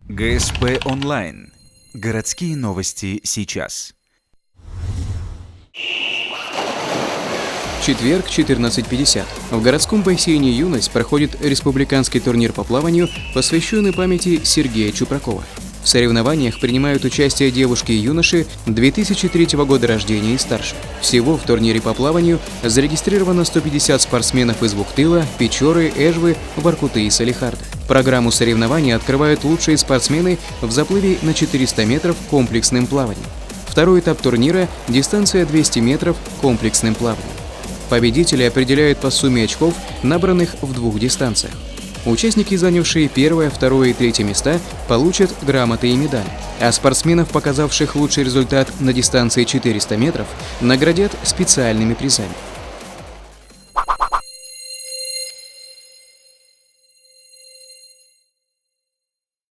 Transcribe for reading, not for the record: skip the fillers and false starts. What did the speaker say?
ГСП онлайн. Городские новости сейчас. Четверг, 14:50. В городском бассейне «Юность» проходит республиканский турнир по плаванию, посвященный памяти Сергея Чупракова. В соревнованиях принимают участие девушки и юноши 2003 года рождения и старше. Всего в турнире по плаванию зарегистрировано 150 спортсменов из Вуктыла, Печоры, Эжвы, Воркуты и Салехарда. Программу соревнований открывают лучшие спортсмены в заплыве на 400 метров комплексным плаванием. Второй этап турнира – дистанция 200 метров комплексным плаванием. Победители определяют по сумме очков, набранных в двух дистанциях. Участники, занявшие первое, второе и третье места, получат грамоты и медали, а спортсменов, показавших лучший результат на дистанции 400 метров, наградят специальными призами.